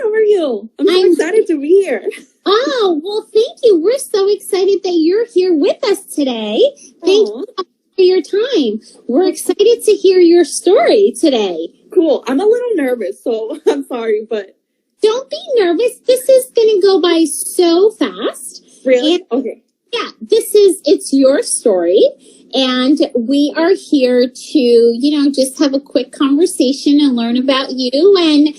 How are you? I'm so excited to be here. Oh, well, thank you. We're so excited that you're here with us today. Thank you for your time. We're excited to hear your story today. Cool. I'm a little nervous, so I'm sorry, but... Don't be nervous. This is going to go by so fast. Really? And, okay. Yeah, it's your story. And we are here to, just have a quick conversation and learn about you. And,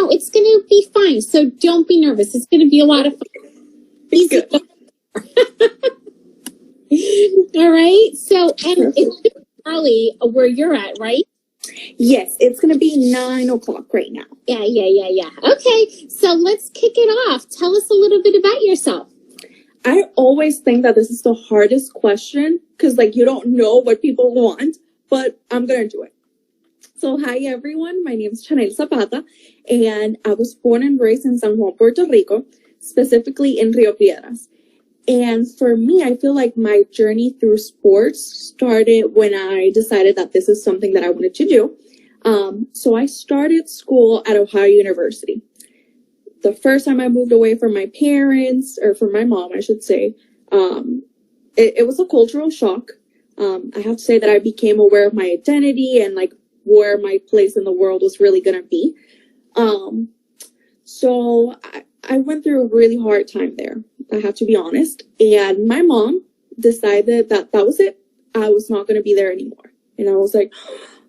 it's going to be fine. So don't be nervous. It's going to be a lot of fun. Easy. All right. So, and it's early where you're at, right? Yes, it's going to be 9 o'clock right now. Yeah. Okay. So let's kick it off. Tell us a little bit about yourself. I always think that this is the hardest question because, you don't know what people want, but I'm going to do it. So, hi, everyone. My name is Zapata, and I was born and raised in San Juan, Puerto Rico, specifically in Rio Piedras. And for me, I feel like my journey through sports started when I decided that this is something that I wanted to do. So I started school at Ohio University. The first time I moved away from my parents, or from my mom, I should say, it was a cultural shock. I have to say that I became aware of my identity and where my place in the world was really going to be. So I went through a really hard time there. I have to be honest. And my mom decided that was it. I was not going to be there anymore. And I was like,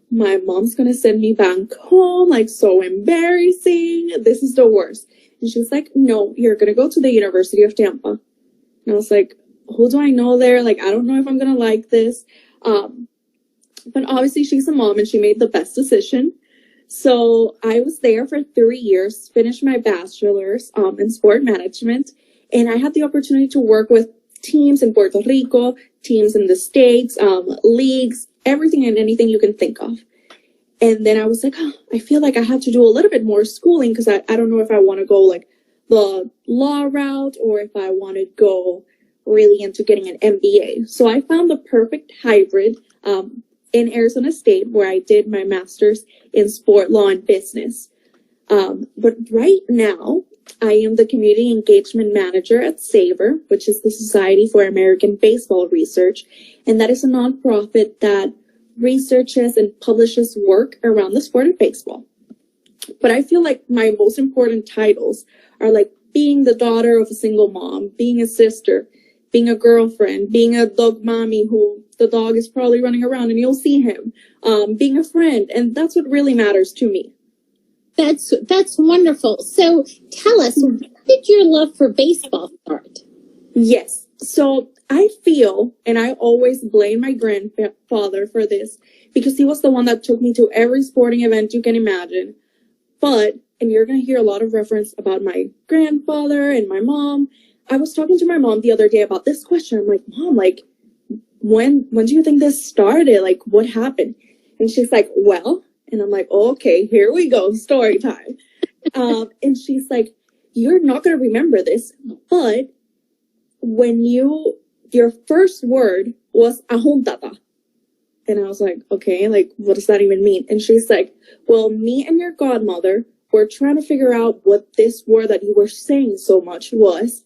my mom's going to send me back home. So embarrassing. This is the worst. And she's like, no, you're going to go to the University of Tampa. And I was like, who do I know there? I don't know if I'm going to like this. But obviously she's a mom and she made the best decision. So I was there for 3 years, finished my bachelor's in sport management. And I had the opportunity to work with teams in Puerto Rico, teams in the States, leagues, everything and anything you can think of. And then I was like, I feel like I have to do a little bit more schooling because I don't know if I want to go the law route or if I want to go really into getting an MBA. So I found the perfect hybrid in Arizona State where I did my master's in sport law and business. But right now, I am the community engagement manager at SABR, which is the Society for American Baseball Research. And that is a nonprofit that researches and publishes work around the sport of baseball. But I feel like my most important titles are being the daughter of a single mom, being a sister, being a girlfriend, being a dog mommy who the dog is probably running around and you'll see him, being a friend. And that's what really matters to me. That's wonderful. So tell us, when did your love for baseball start? Yes. So I feel, and I always blame my grandfather for this, because he was the one that took me to every sporting event you can imagine. And you're going to hear a lot of reference about my grandfather and my mom. I was talking to my mom the other day about this question. I'm like, Mom, when do you think this started? What happened? And she's like, well, and I'm like, oh, okay, here we go, story time. And she's like, you're not going to remember this, but when your first word was ajuntata. And I was like, okay, what does that even mean? And she's like, well, me and your godmother were trying to figure out what this word that you were saying so much was.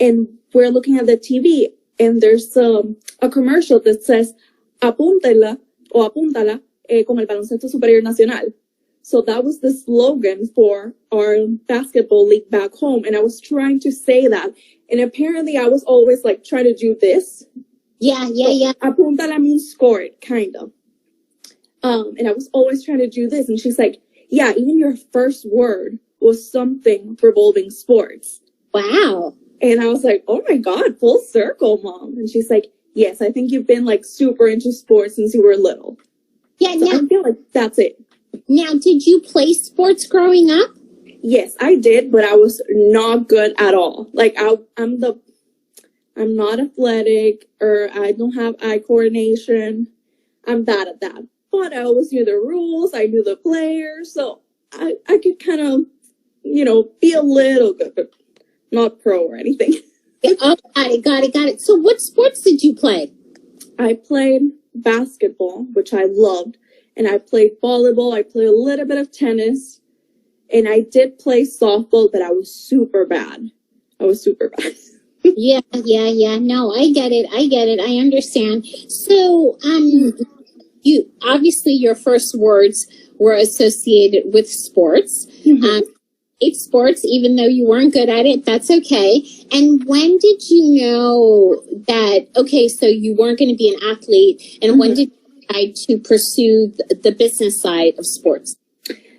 And we're looking at the TV and there's a commercial that says, apúntala o apúntala como el Baloncesto Superior Nacional. So that was the slogan for our basketball league back home. And I was trying to say that. And apparently I was always trying to do this. Yeah. Apuntala means score it, kind of. And I was always trying to do this. And she's like, yeah, even your first word was something revolving sports. Wow. And I was like, oh my God, full circle, Mom. And she's like, yes, I think you've been super into sports since you were little. Yeah, so I feel like that's it. Now, did you play sports growing up? Yes, I did, but I was not good at all. I'm not athletic, or I don't have eye coordination. I'm bad at that. But I always knew the rules. I knew the players, so I could kind of, be a little good, but not pro or anything. Oh, got it. So what sports did you play? I played basketball, which I loved, and I played volleyball. I played a little bit of tennis, And I did play softball, but I was super bad. Yeah. No, I get it. I understand. So, you obviously your first words were associated with sports. It's sports, even though you weren't good at it. That's okay. And when did you know that? Okay, so you weren't going to be an athlete, and when did you decide to pursue the business side of sports?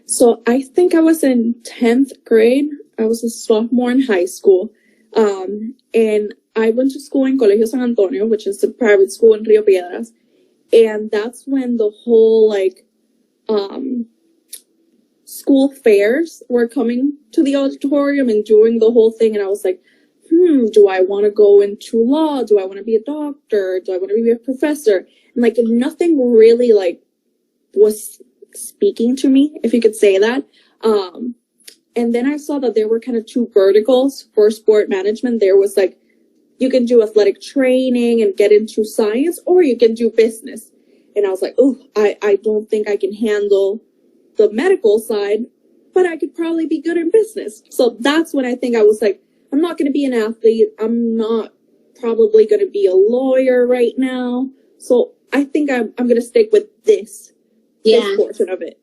So I think I was in 10th grade. I was a sophomore in high school. And I went to school in Colegio San Antonio, which is a private school in Rio Piedras. And that's when the whole, school fairs were coming to the auditorium and doing the whole thing. And I was like, do I want to go into law? Do I want to be a doctor? Do I want to be a professor? And, nothing really, was speaking to me, if you could say that. And then I saw that there were kind of two verticals for sport management. There was you can do athletic training and get into science, or you can do business. And I was like, I don't think I can handle the medical side, but I could probably be good in business. So that's when I think I was like, I'm not going to be an athlete. I'm not probably going to be a lawyer right now. So I think I'm going to stick with this portion of it.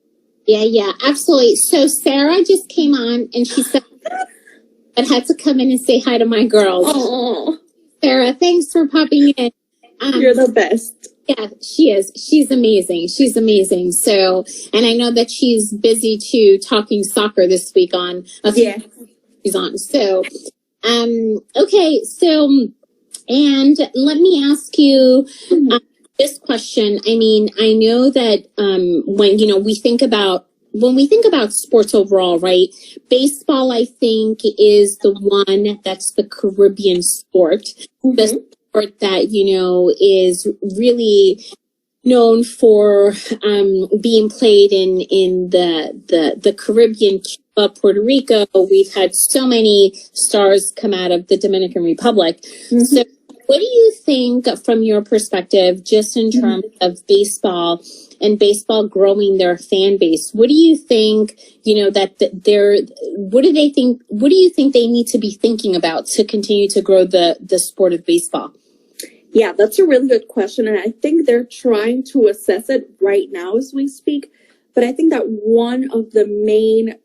Yeah, absolutely. So Sarah just came on and she said, I had to come in and say hi to my girls. Oh, Sarah, thanks for popping in. You're the best. Yeah, she is. She's amazing. So, and I know that she's busy too, talking soccer this week on. She's on. So, okay. So, and let me ask you this question. I mean, I know that when we think about sports overall, right? Baseball, I think, is the one that's the Caribbean sport. The sport that, is really known for being played in the Caribbean, Cuba, Puerto Rico. We've had so many stars come out of the Dominican Republic. So what do you think from your perspective, just in terms of baseball and baseball growing their fan base? What do you think, what do you think they need to be thinking about to continue to grow the sport of baseball? Yeah, that's a really good question. And I think they're trying to assess it right now as we speak. But I think that one of the main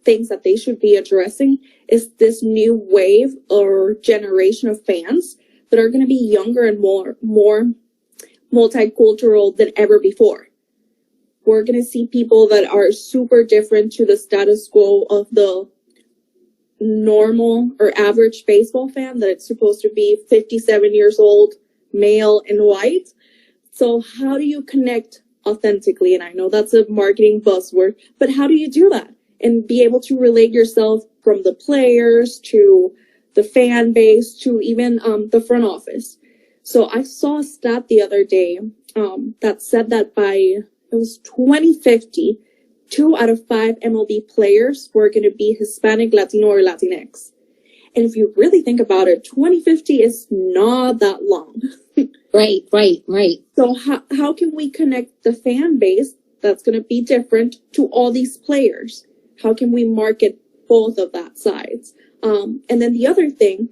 things that they should be addressing is this new wave or generation of fans that are going to be younger and more multicultural than ever before. We're going to see people that are super different to the status quo of the normal or average baseball fan, that it's supposed to be 57 years old, male and white. So how do you connect authentically? And I know that's a marketing buzzword, but how do you do that and be able to relate yourself from the players to the fan base to even the front office? So I saw a stat the other day that said that by 2050, 2 out of 5 MLB players were going to be Hispanic, Latino, or Latinx. And if you really think about it, 2050 is not that long. Right. So how can we connect the fan base that's going to be different to all these players? How can we market both of that sides? And then the other thing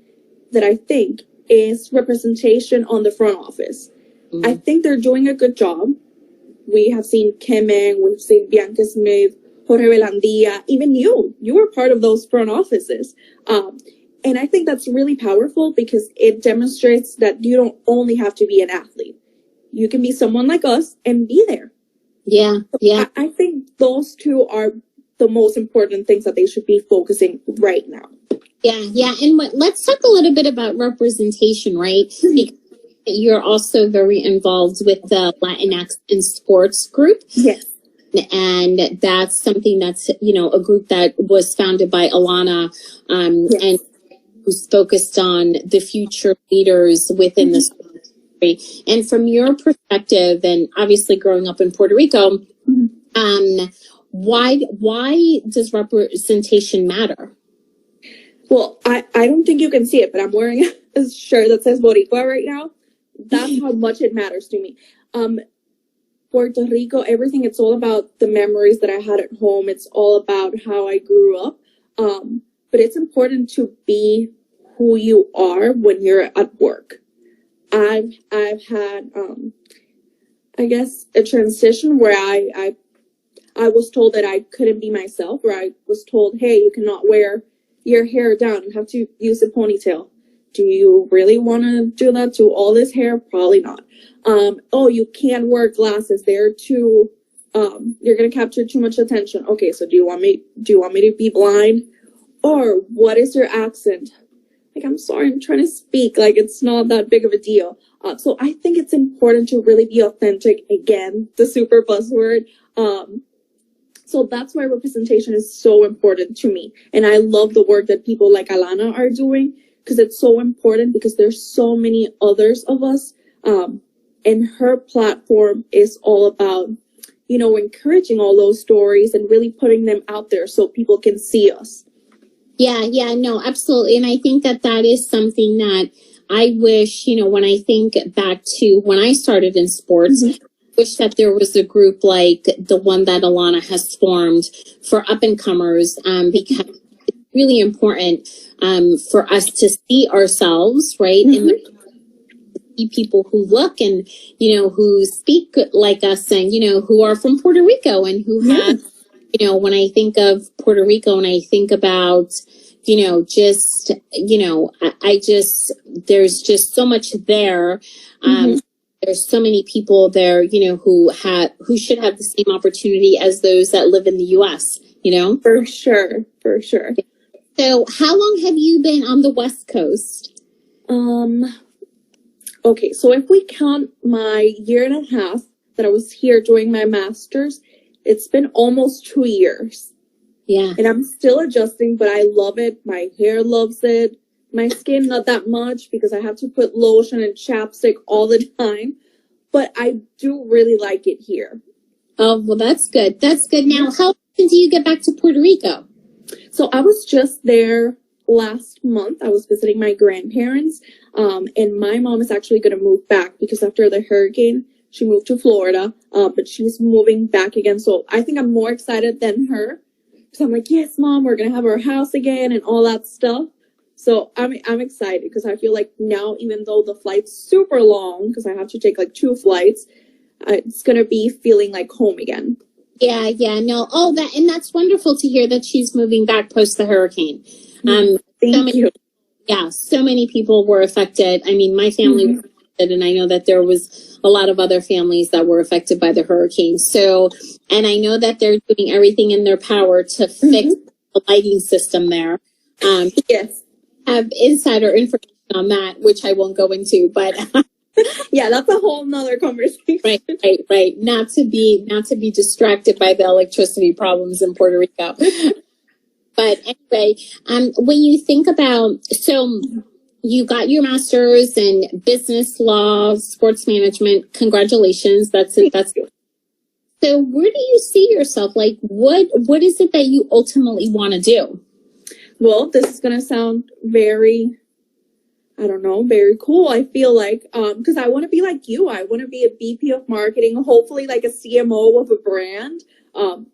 that I think is representation on the front office. I think they're doing a good job. We have seen Kemeng, we've seen Bianca Smith, Jorge Belandia, even you were part of those front offices. And I think that's really powerful because it demonstrates that you don't only have to be an athlete. You can be someone like us and be there. Yeah. I think those two are the most important things that they should be focusing right now. Yeah. And let's talk a little bit about representation, right? Because you're also very involved with the Latinx in sports group. Yes. And that's something that's, a group that was founded by Alana, and who's focused on the future leaders within the sport industry. And from your perspective, and obviously growing up in Puerto Rico, why does representation matter? Well, I don't think you can see it, but I'm wearing a shirt that says Boricua right now. That's how much it matters to me. Puerto Rico, everything, it's all about the memories that I had at home. It's all about how I grew up. But it's important to be who you are when you're at work. I've had, I guess, a transition where I was told that I couldn't be myself, where I was told, hey, you cannot wear your hair down. You have to use a ponytail. Do you really want to do that to all this hair? Probably not. Oh, you can't wear glasses. They're too, you're going to capture too much attention. Okay, so do you want me to be blind? Or what is your accent? Like, I'm sorry, I'm trying to speak. Like, it's not that big of a deal. So I think it's important to really be authentic. Again, the super buzzword. So that's why representation is so important to me. And I love the work that people like Alana are doing, because it's so important, because there's so many others of us. And her platform is all about, you know, encouraging all those stories and really putting them out there so people can see us. Yeah, no, absolutely. And I think that that is something that I wish, you know, when I think back to when I started in sports, I wish that there was a group like the one that Alana has formed for up and comers, because it's really important for us to see ourselves, right? And see people who look and, you know, who speak like us and, you know, who are from Puerto Rico and who have, you know, when I think of Puerto Rico and I think about, you know, just, you know, there's just so much there. There's so many people there, you know, who should have the same opportunity as those that live in the U.S., you know? For sure. So how long have you been on the West Coast? Okay, so if we count my year and a half that I was here doing my master's, it's been almost 2 years. Yeah. And I'm still adjusting, but I love it. My hair loves it. My skin, not that much, because I have to put lotion and chapstick all the time. But I do really like it here. Oh, well, that's good. That's good. Now, how often do you get back to Puerto Rico? So I was just there last month. I was visiting my grandparents. And my mom is actually going to move back because after the hurricane, she moved to Florida, but she's moving back again. So I think I'm more excited than her. So I'm like, yes, Mom, we're going to have our house again and all that stuff. So I'm excited because I feel like now, even though the flight's super long, because I have to take like 2 flights, it's going to be feeling like home again. Yeah, no. Oh, that's wonderful to hear that she's moving back post the hurricane. Thank you. Yeah, so many people were affected. I mean, my family was affected, and I know that there was a lot of other families that were affected by the hurricane. So, and I know that they're doing everything in their power to fix the lighting system there. Yes. Have insider information on that, which I won't go into, but yeah, that's a whole nother conversation. Right. Not to be distracted by the electricity problems in Puerto Rico. But anyway, when you think about, so you got your master's in business law, sports management. Congratulations. That's it. So where do you see yourself? Like, what is it that you ultimately want to do? Well, this is going to sound very, I don't know, very cool. I feel like, because I want to be like you. I want to be a VP of marketing, hopefully like a CMO of a brand,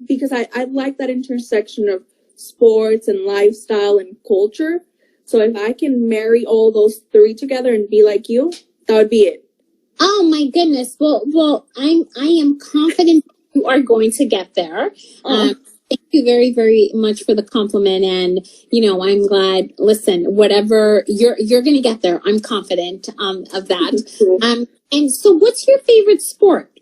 because I like that intersection of sports and lifestyle and culture. So if I can marry all those 3 together and be like you, that would be it. Oh my goodness. Well, I am confident you are going to get there. Thank you very, very much for the compliment. And, you know, I'm glad, listen, whatever you're going to get there. I'm confident, of that. And so what's your favorite sport?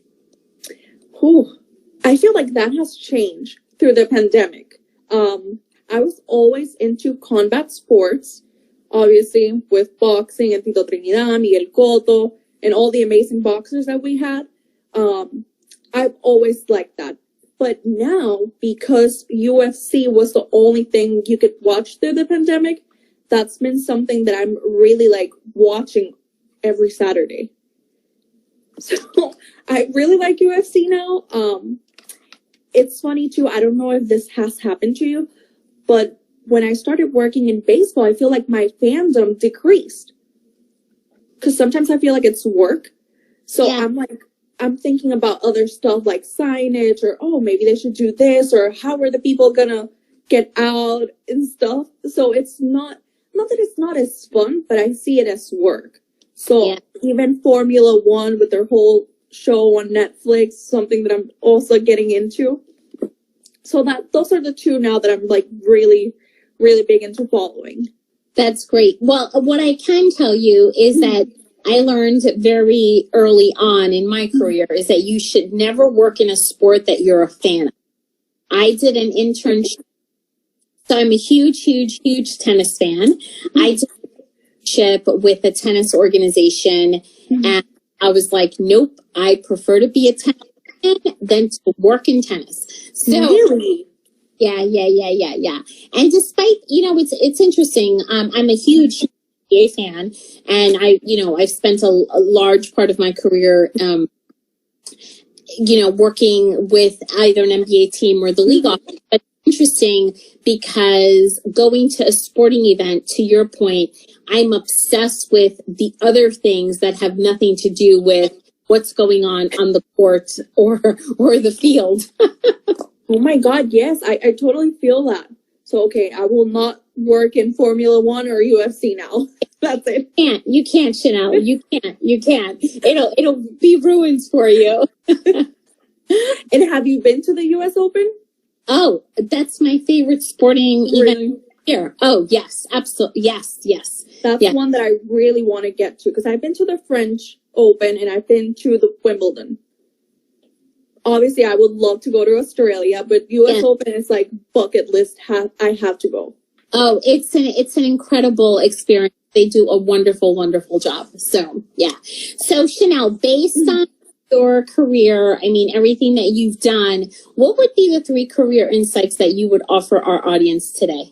I feel like that has changed through the pandemic. I was always into combat sports, obviously with boxing and Tito Trinidad, Miguel Cotto, and all the amazing boxers that we had. I've always liked that. But now, because UFC was the only thing you could watch through the pandemic, that's been something that I'm really like watching every Saturday. So I really like UFC now. It's funny too. I don't know if this has happened to you, but when I started working in baseball, I feel like my fandom decreased. Because sometimes I feel like it's work. So yeah. I'm like, I'm thinking about other stuff like signage, or, oh, maybe they should do this, or how are the people gonna get out and stuff. So it's not that it's not as fun, but I see it as work. So Yeah. even Formula One with their whole show on Netflix, something that I'm also getting into. So those are the two now that I'm like really, really big into following. That's great. Well, what I can tell you is that I learned very early on in my career is that you should never work in a sport that you're a fan of. I did an internship. So I'm a huge, huge, huge tennis fan. I did an internship with a tennis organization, and I was like, nope, I prefer to be a tennis fan than to work in tennis. So Really? yeah. And despite, it's interesting. I'm a huge NBA fan, and I've spent a large part of my career, working with either an NBA team or the league office. But it's interesting because going to a sporting event, to your point, I'm obsessed with the other things that have nothing to do with what's going on the court or the field. Oh my God, yes, I totally feel that. So, okay, I will not work in Formula One or UFC now. That's it. You can't, Chanel. You can't. It'll be ruins for you. And have you been to the US Open? Oh, that's my favorite sporting event here. Oh, yes, absolutely. Yes. That's one that I really want to get to, because I've been to the French Open and I've been to the Wimbledon. Obviously, I would love to go to Australia, but US Open is like bucket list. I have to go. Oh, it's an incredible experience. They do a wonderful, wonderful job. So, yeah. So, Chanel, based on your career, I mean, everything that you've done, what would be the 3 career insights that you would offer our audience today?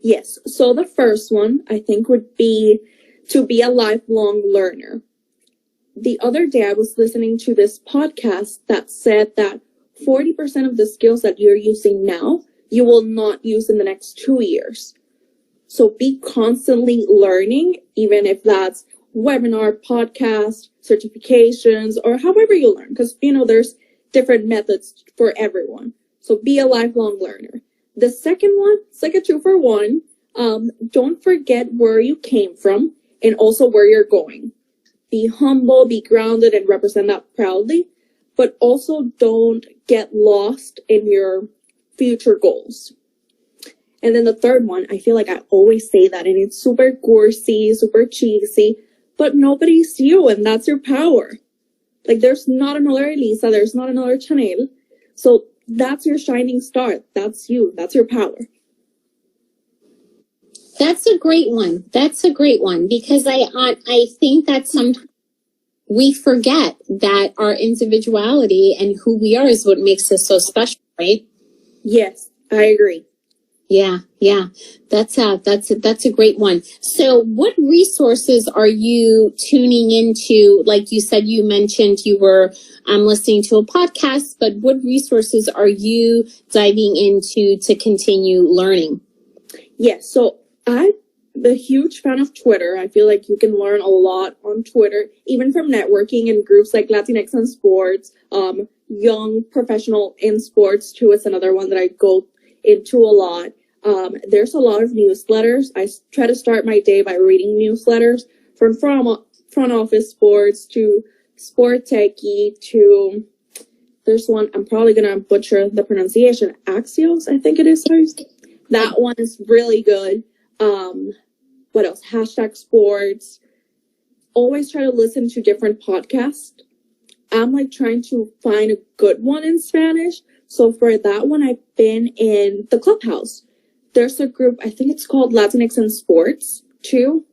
Yes. So the first one, I think, would be to be a lifelong learner. The other day, I was listening to this podcast that said that 40% of the skills that you're using now, you will not use in the next 2 years. So be constantly learning, even if that's webinar, podcast, certifications, or however you learn, because, there's different methods for everyone. So be a lifelong learner. The second one, it's like a 2-for-1. Don't forget where you came from and also where you're going. Be humble, be grounded, and represent that proudly. But also don't get lost in your future goals. And then the third one, I feel like I always say that, and it's super gorsy, super cheesy, but nobody's you, and that's your power. Like, there's not another Elisa, there's not another Chanel. So that's your shining star. That's you. That's your power. That's a great one. Because I think that sometimes we forget that our individuality and who we are is what makes us so special, right? Yes, I agree. Yeah. That's a great one. So what resources are you tuning into? Like you said, you mentioned you were listening to a podcast, but what resources are you diving into to continue learning? Yes, so I'm a huge fan of Twitter. I feel like you can learn a lot on Twitter, even from networking in groups like Latinx in Sports, Young Professional in Sports too. It's another one that I go into a lot. There's a lot of newsletters. I try to start my day by reading newsletters from front office sports to sport techie to, there's one, I'm probably going to butcher the pronunciation, Axios, I think it is. That one is really good. What else? Hashtag sports. Always try to listen to different podcasts. I'm like trying to find a good one in Spanish. So for that one, I've been in the Clubhouse. There's a group, I think it's called Latinx in Sports too,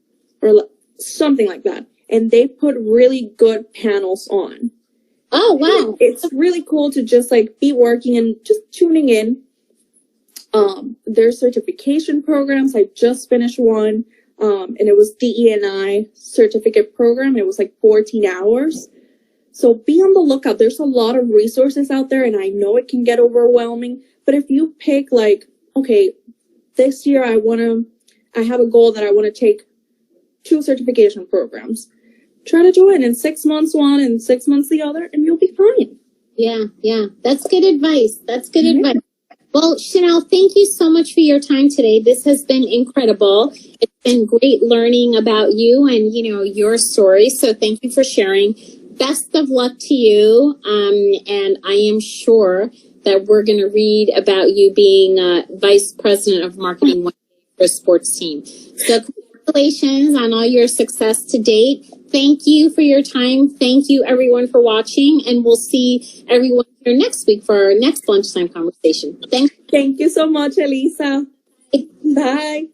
or something like that. And they put really good panels on. Oh, wow. It's really cool to just like be working and just tuning in. There's certification programs. I just finished one, and it was DE&I certificate program. It was like 14 hours. So be on the lookout. There's a lot of resources out there, and I know it can get overwhelming. But if you pick like, okay, this year I have a goal that I want to take 2 certification programs. try to do it in 6 months one and 6 months the other, and you'll be fine. Yeah. That's good advice. Advice. Well, Chanel, thank you so much for your time today. This has been incredible. It's been great learning about you and, your story. So thank you for sharing. Best of luck to you. And I am sure that we're going to read about you being Vice President of Marketing for a sports team. So congratulations on all your success to date. Thank you for your time. Thank you, everyone, for watching. And we'll see everyone here next week for our next lunchtime conversation. Thank you so much, Elisa. Bye.